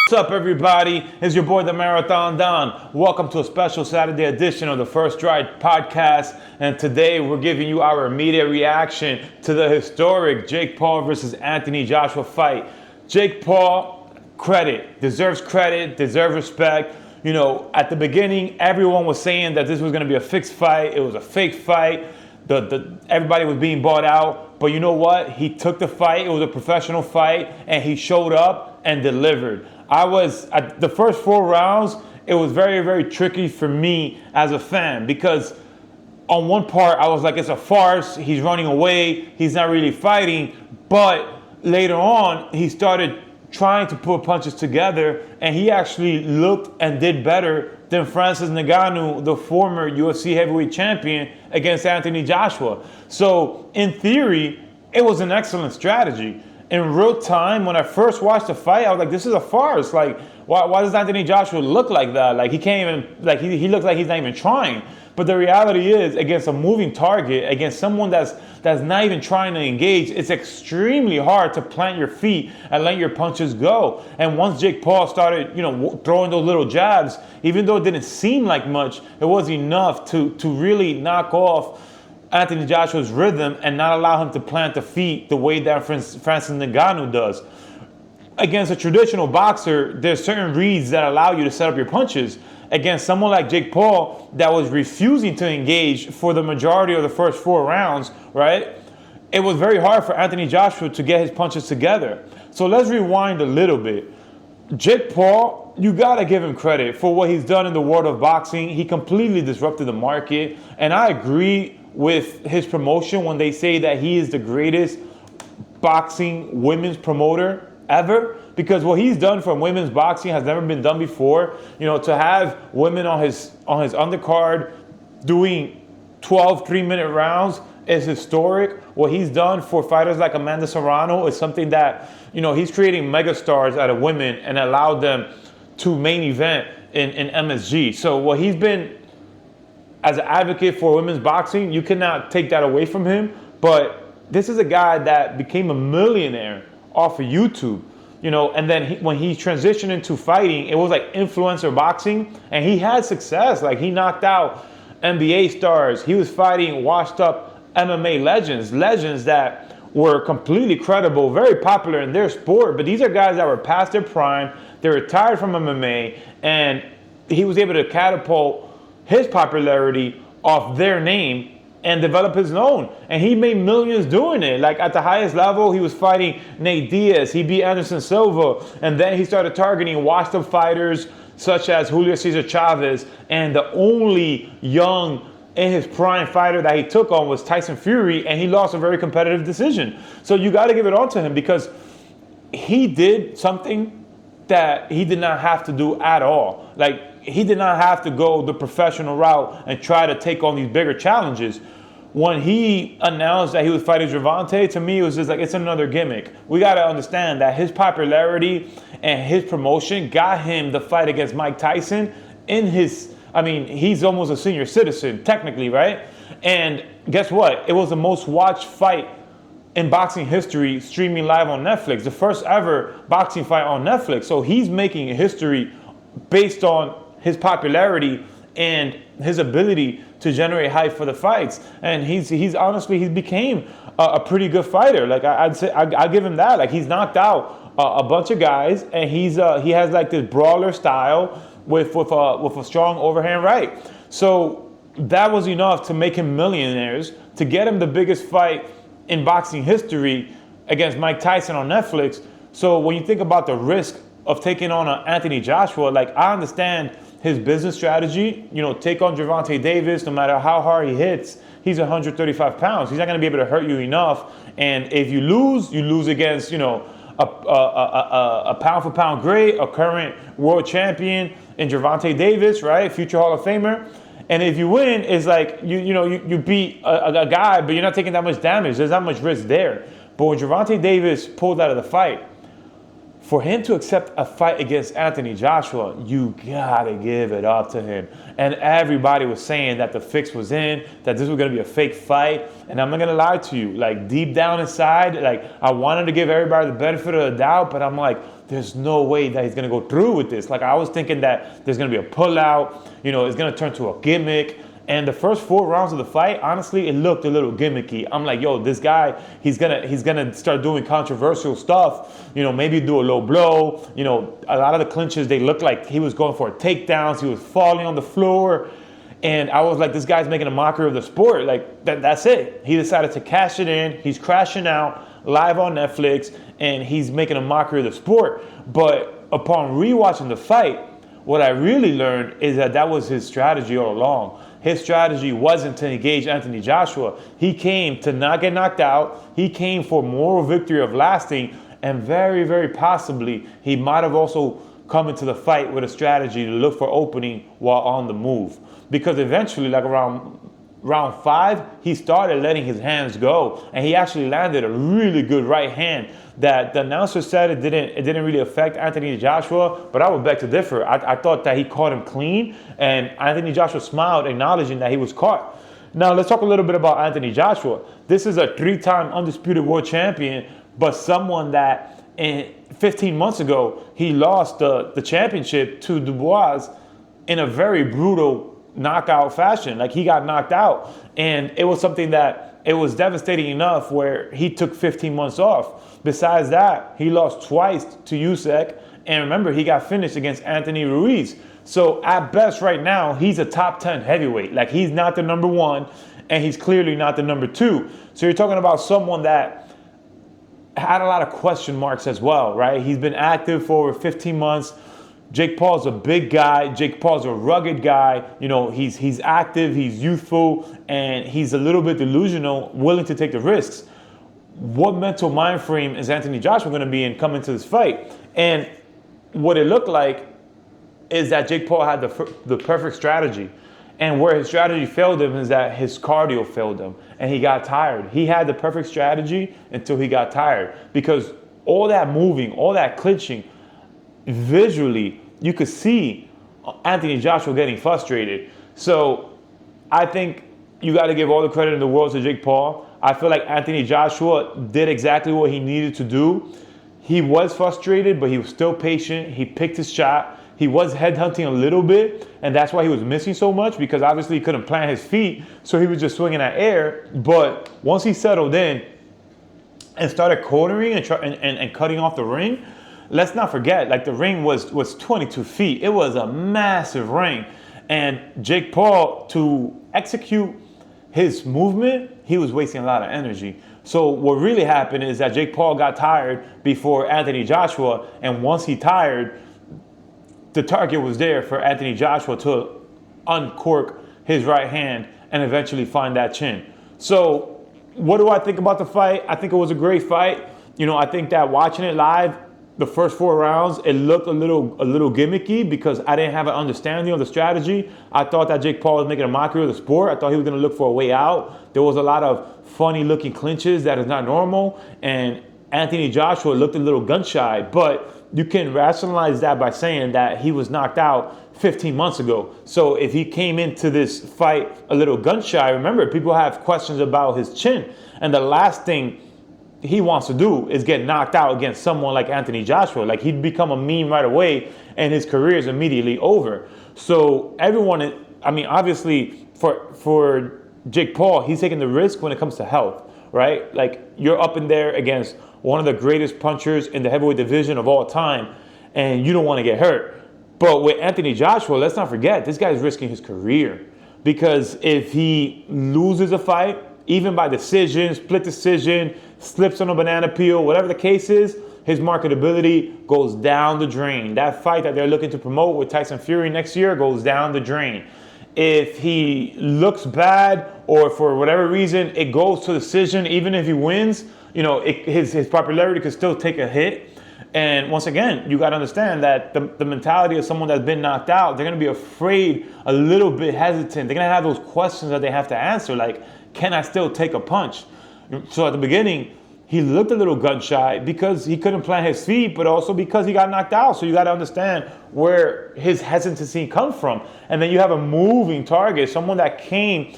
What's up, everybody? It's your boy, the Marathon Don. Welcome to a special Saturday edition of the First Stride podcast. And today we're giving you our immediate reaction to the historic Jake Paul versus Anthony Joshua fight. Jake Paul, deserves credit, deserves respect. You know, at the beginning, everyone was saying that this was going to be a fixed fight. It was a fake fight. Everybody was being bought out. But you know what? He took the fight. It was a professional fight, and he showed up and delivered. At the first 4 rounds, it was very, very tricky for me as a fan because on one part, I was like, it's a farce. He's running away. He's not really fighting. But later on, he started trying to put punches together, and he actually looked and did better than Francis Ngannou, the former UFC heavyweight champion, against Anthony Joshua. So in theory, it was an excellent strategy. In real time, when I first watched the fight, I was like, this is a farce. Like, why does Anthony Joshua look like that? Like, he can't even, like, he looks like he's not even trying. But the reality is, against a moving target, against someone that's not even trying to engage, it's extremely hard to plant your feet and let your punches go. And once Jake Paul started, throwing those little jabs, even though it didn't seem like much, it was enough to really knock off Anthony Joshua's rhythm and not allow him to plant the feet the way that Francis Ngannou does. Against a traditional boxer, there's certain reads that allow you to set up your punches. Against someone like Jake Paul that was refusing to engage for the majority of the first 4 rounds, right? It was very hard for Anthony Joshua to get his punches together. So let's rewind a little bit. Jake Paul, you gotta give him credit for what he's done in the world of boxing. He completely disrupted the market, and I agree with his promotion when they say that he is the greatest boxing women's promoter ever, because what he's done for women's boxing has never been done before. To have women on his undercard doing 12 3-minute rounds is historic. What he's done for fighters like Amanda Serrano is something that, he's creating megastars out of women and allowed them to main event in MSG. So what he's been as an advocate for women's boxing, you cannot take that away from him. But this is a guy that became a millionaire off of YouTube, and then when he transitioned into fighting, it was like influencer boxing, and he had success. Like, he knocked out NBA stars. He was fighting washed up MMA legends that were completely credible, very popular in their sport. But these are guys that were past their prime. They retired from MMA, and he was able to catapult his popularity off their name and develop his own. And he made millions doing it. Like, at the highest level, he was fighting Nate Diaz. He beat Anderson Silva. And then he started targeting washed up fighters such as Julio Cesar Chavez. And the only young in his prime fighter that he took on was Tyson Fury. And he lost a very competitive decision. So you got to give it on to him, because he did something that he did not have to do at all. Like, he did not have to go the professional route and try to take on these bigger challenges. When he announced that he was fighting Gervonta, to me, it was just like, it's another gimmick. We got to understand that his popularity and his promotion got him the fight against Mike Tyson he's almost a senior citizen, technically, right? And guess what? It was the most watched fight in boxing history, streaming live on Netflix. The first ever boxing fight on Netflix. So he's making history based on his popularity and his ability to generate hype for the fights. And he's became a pretty good fighter. Like, I'd give him that. Like, he's knocked out a bunch of guys, and he has like this brawler style with a strong overhand right. So that was enough to make him millionaires, to get him the biggest fight in boxing history against Mike Tyson on Netflix. So when you think about the risk of taking on Anthony Joshua, like, I understand his business strategy. Take on Gervonta Davis, no matter how hard he hits, he's 135 pounds. He's not going to be able to hurt you enough. And if you lose against, a pound for pound great, a current world champion in Gervonta Davis, right? Future Hall of Famer. And if you win, it's like, you beat a guy, but you're not taking that much damage. There's not much risk there. But when Gervonta Davis pulled out of the fight, for him to accept a fight against Anthony Joshua, you gotta give it up to him. And everybody was saying that the fix was in, that this was gonna be a fake fight. And I'm not gonna lie to you, like, deep down inside, like, I wanted to give everybody the benefit of the doubt, but I'm like, there's no way that he's going to go through with this. Like, I was thinking that there's going to be a pullout, it's going to turn to a gimmick. And the first 4 rounds of the fight, honestly, it looked a little gimmicky. I'm like, yo, this guy, he's gonna start doing controversial stuff. Maybe do a low blow. A lot of the clinches, they looked like he was going for takedowns. He was falling on the floor. And I was like, this guy's making a mockery of the sport. Like, that's it. He decided to cash it in. He's crashing out live on Netflix, and he's making a mockery of the sport. But upon rewatching the fight, what I really learned is that was his strategy all along. His strategy wasn't to engage Anthony Joshua. He came to not get knocked out. He came for moral victory of lasting, and very, very possibly he might have also come into the fight with a strategy to look for opening while on the move. Because eventually, like around round 5, he started letting his hands go, and he actually landed a really good right hand that the announcer said it didn't really affect Anthony Joshua, but I would beg to differ. I thought that he caught him clean, and Anthony Joshua smiled, acknowledging that he was caught. Now, let's talk a little bit about Anthony Joshua. This is a 3-time undisputed world champion, but someone that 15 months ago, he lost the championship to Dubois in a very brutal knockout fashion. Like, he got knocked out, and it was something that it was devastating enough where he took 15 months off. Besides that, he lost twice to Usyk, and remember, he got finished against Anthony Ruiz. So at best right now, he's a top 10 heavyweight. Like, he's not the number 1, and he's clearly not the number 2. So you're talking about someone that had a lot of question marks as well, right? He's been active for over 15 months. Jake Paul's a big guy. Jake Paul's a rugged guy. He's active, he's youthful, and he's a little bit delusional, willing to take the risks. What mental mind frame is Anthony Joshua going to be in coming to this fight? And what it looked like is that Jake Paul had the perfect strategy. And where his strategy failed him is that his cardio failed him, and he got tired. He had the perfect strategy until he got tired, because all that moving, all that clinching, visually, you could see Anthony Joshua getting frustrated. So I think you got to give all the credit in the world to Jake Paul. I feel like Anthony Joshua did exactly what he needed to do. He was frustrated, but he was still patient. He picked his shot. He was headhunting a little bit, and that's why he was missing so much, because obviously he couldn't plant his feet, so he was just swinging at air. But once he settled in and started cornering and cutting off the ring, let's not forget, like, the ring was 22 feet. It was a massive ring. And Jake Paul, to execute his movement, he was wasting a lot of energy. So what really happened is that Jake Paul got tired before Anthony Joshua, and once he tired, the target was there for Anthony Joshua to uncork his right hand and eventually find that chin. So what do I think about the fight? I think it was a great fight. I think that watching it live, the first 4 rounds, it looked a little gimmicky because I didn't have an understanding of the strategy. I thought that Jake Paul was making a mockery of the sport. I thought he was going to look for a way out. There was a lot of funny looking clinches that is not normal. And Anthony Joshua looked a little gun shy, but you can rationalize that by saying that he was knocked out 15 months ago. So if he came into this fight a little gun shy, remember, people have questions about his chin. And the last thing he wants to do is get knocked out against someone like Anthony Joshua. Like, he'd become a meme right away, and his career is immediately over. So everyone, obviously for Jake Paul, he's taking the risk when it comes to health, right? Like, you're up in there against one of the greatest punchers in the heavyweight division of all time, and you don't want to get hurt. But with Anthony Joshua, let's not forget, this guy's risking his career, because if he loses a fight, even by decision, split decision, slips on a banana peel, whatever the case is, his marketability goes down the drain. That fight that they're looking to promote with Tyson Fury next year goes down the drain. If he looks bad, or for whatever reason it goes to decision, even if he wins, his popularity could still take a hit. And once again, you got to understand that the mentality of someone that's been knocked out, they're going to be afraid, a little bit hesitant. They're going to have those questions that they have to answer, like, can I still take a punch? So at the beginning, he looked a little gun shy because he couldn't plant his feet, but also because he got knocked out. So you got to understand where his hesitancy comes from. And then you have a moving target, someone that came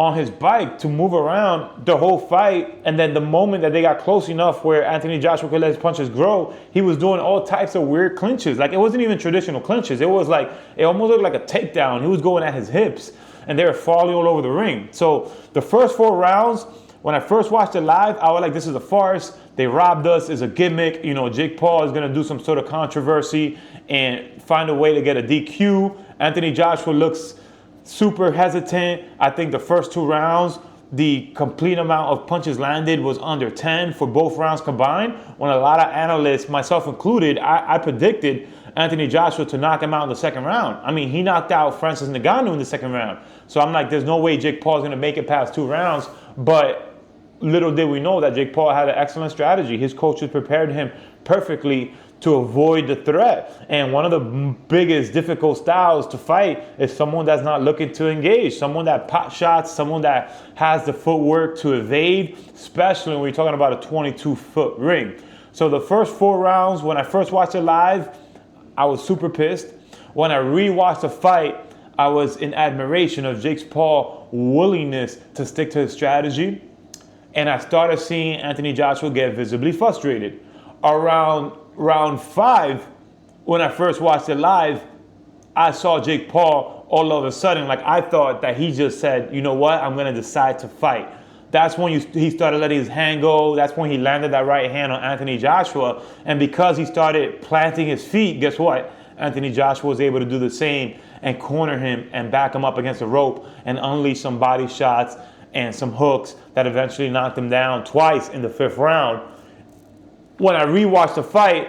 on his bike to move around the whole fight. And then the moment that they got close enough where Anthony Joshua could let his punches grow, he was doing all types of weird clinches. Like, it wasn't even traditional clinches. It was like, it almost looked like a takedown. He was going at his hips, and they were falling all over the ring. So the first 4 rounds, when I first watched it live, I was like, this is a farce. They robbed us. It's a gimmick. You know, Jake Paul is going to do some sort of controversy and find a way to get a DQ. Anthony Joshua looks super hesitant. I think the first 2 rounds, the complete amount of punches landed was under 10 for both rounds combined, when a lot of analysts, myself included, I predicted Anthony Joshua to knock him out in the second round. I mean, he knocked out Francis Ngannou in the second round. So I'm like, there's no way Jake Paul's going to make it past 2 rounds. But little did we know that Jake Paul had an excellent strategy. His coaches prepared him perfectly to avoid the threat. And one of the biggest difficult styles to fight is someone that's not looking to engage, someone that pot shots, someone that has the footwork to evade, especially when we're talking about a 22-foot ring. So the first 4 rounds, when I first watched it live, I was super pissed. When I rewatched the fight, I was in admiration of Jake Paul's willingness to stick to his strategy. And I started seeing Anthony Joshua get visibly frustrated. Around round 5, when I first watched it live, I saw Jake Paul all of a sudden, like, I thought that he just said, you know what, I'm going to decide to fight. That's when he started letting his hand go. That's when he landed that right hand on Anthony Joshua. And because he started planting his feet, guess what? Anthony Joshua was able to do the same and corner him and back him up against the rope and unleash some body shots and some hooks that eventually knocked him down twice in the 5th round. When I rewatched the fight,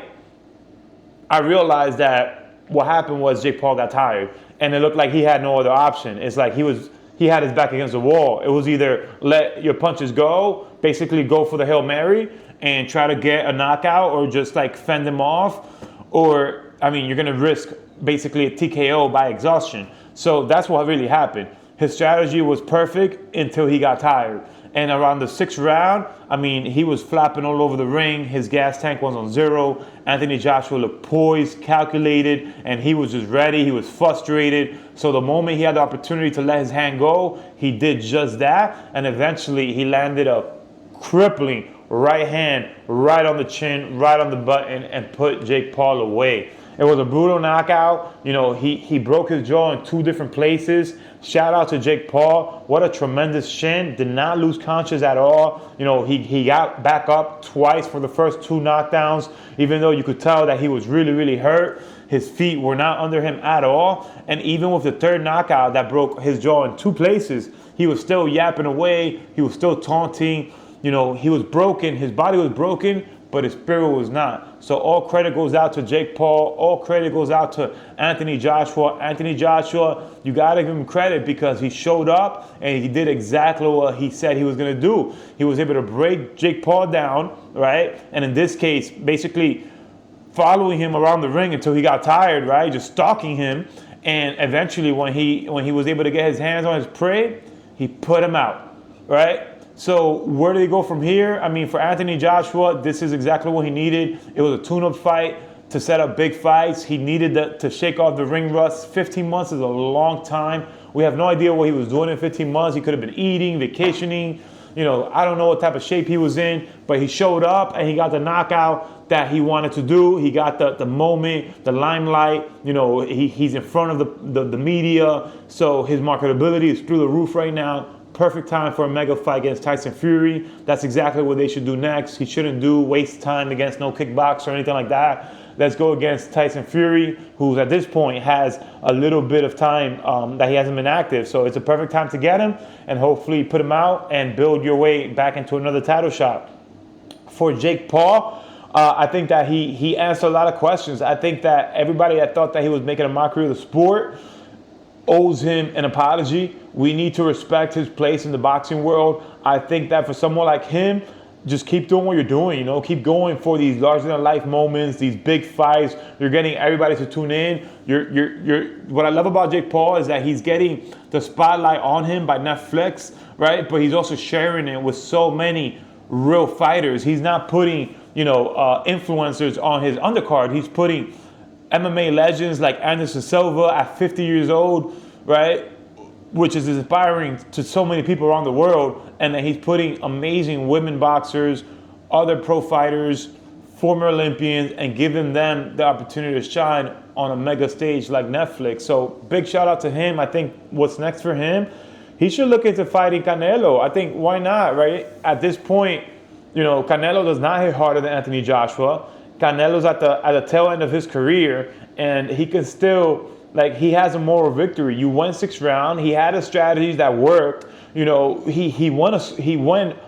I realized that what happened was Jake Paul got tired, and it looked like he had no other option. It's like he had his back against the wall. It was either let your punches go, basically go for the Hail Mary and try to get a knockout, or just like fend him off, or, I mean, you're going to risk basically a TKO by exhaustion. So that's what really happened. His strategy was perfect until he got tired. And around the 6th round, I mean, he was flapping all over the ring. His gas tank was on 0. Anthony Joshua looked poised, calculated, and he was just ready. He was frustrated. So the moment he had the opportunity to let his hand go, he did just that. And eventually he landed a crippling right hand right on the chin, right on the button, and put Jake Paul away. It was a brutal knockout. You know, he broke his jaw in 2 different places. Shout out to Jake Paul. What a tremendous shin. Did not lose conscious at all. You know, he got back up twice for the first 2 knockdowns, even though you could tell that he was really, really hurt. His feet were not under him at all. And even with the 3rd knockout that broke his jaw in 2 places, he was still yapping away. He was still taunting. You know, he was broken. His body was broken, but his spirit was not. So all credit goes out to Jake Paul. All credit goes out to Anthony Joshua. Anthony Joshua, you got to give him credit because he showed up and he did exactly what he said he was going to do. He was able to break Jake Paul down, right? And in this case, basically following him around the ring until he got tired, right? Just stalking him. And eventually when he was able to get his hands on his prey, he put him out, right? So where do they go from here? I mean, for Anthony Joshua, this is exactly what he needed. It was a tune-up fight to set up big fights. He needed to shake off the ring rust. 15 months is a long time. We have no idea what he was doing in 15 months. He could have been eating, vacationing. You know, I don't know what type of shape he was in, but he showed up and he got the knockout that he wanted to do. He got the moment, the limelight. You know, he's in front of the media. So his marketability is through the roof right now. Perfect time for a mega fight against Tyson Fury. That's exactly what they should do next. He shouldn't waste time against no kickboxer or anything like that. Let's go against Tyson Fury, who at this point has a little bit of time that he hasn't been active. So it's a perfect time to get him and hopefully put him out and build your way back into another title shot. For Jake Paul, I think that he answered a lot of questions. I think that everybody that thought that he was making a mockery of the sport owes him an apology. We need to respect his place in the boxing world. I think that for someone like him, just keep doing what you're doing, you know, keep going for these larger than life moments, these big fights. You're getting everybody to tune in. What I love about Jake Paul is that he's getting the spotlight on him by Netflix, right? But he's also sharing it with so many real fighters. He's not putting, influencers on his undercard. He's putting MMA legends like Anderson Silva at 50 years old, right? which is inspiring to so many people around the world, and that he's putting amazing women boxers, other pro fighters, former Olympians, and giving them the opportunity to shine on a mega stage like Netflix. So big shout out to him. I think what's next for him, he should look into fighting Canelo. I think, why not, right? At this point, Canelo does not hit harder than Anthony Joshua. Canelo's at the tail end of his career, and he can still, he has a moral victory. You won 6 rounds. He had a strategy that worked. He won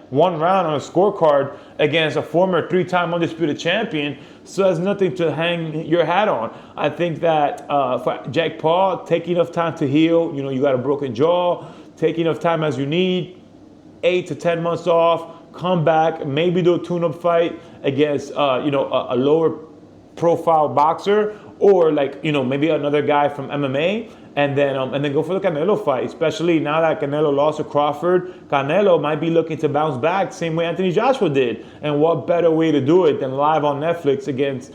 one round on a scorecard against a former 3-time undisputed champion. So there's nothing to hang your hat on. I think that for Jake Paul, take enough time to heal. You got a broken jaw. Take enough time as you need. 8 to 10 months off. Come back. Maybe do a tune-up fight against a lower profile boxer, or maybe another guy from MMA, and then go for the Canelo fight. Especially now that Canelo lost to Crawford, Canelo might be looking to bounce back, same way Anthony Joshua did. And what better way to do it than live on Netflix against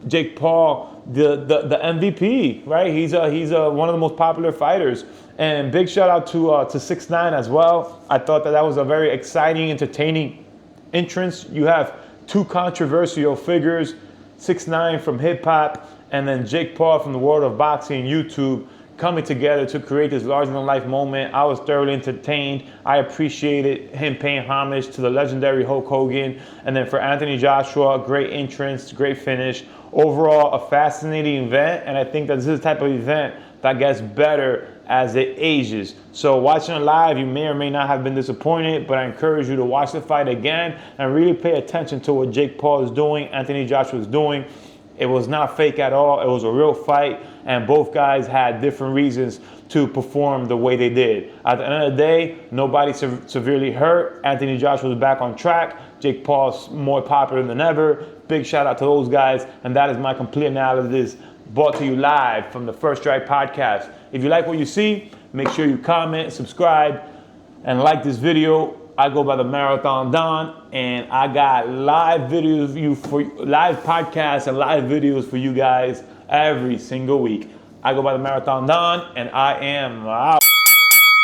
Jake Paul, the MVP, right? He's one of the most popular fighters. And big shout out to 6ix9ine as well. I thought that was a very exciting, entertaining entrance. You have 2 controversial figures, 6ix9ine from hip hop, and then Jake Paul from the world of boxing and YouTube, coming together to create this larger-than-life moment. I was thoroughly entertained. I appreciated him paying homage to the legendary Hulk Hogan. And then for Anthony Joshua, great entrance, great finish. Overall, a fascinating event, and I think that this is the type of event that gets better as it ages. So watching it live, you may or may not have been disappointed, but I encourage you to watch the fight again and really pay attention to what Jake Paul is doing, Anthony Joshua is doing. It was not fake at all. It was a real fight, and both guys had different reasons to perform the way they did. At the end of the day, nobody severely hurt. Anthony Joshua was back on track. Jake Paul's more popular than ever. Big shout out to those guys, and that is my complete analysis brought to you live from the First Strike Podcast. If you like what you see, make sure you comment, subscribe, and like this video. I go by the Marathon Don, and I got live podcasts and live videos for you guys every single week. I go by the Marathon Don, and I am out.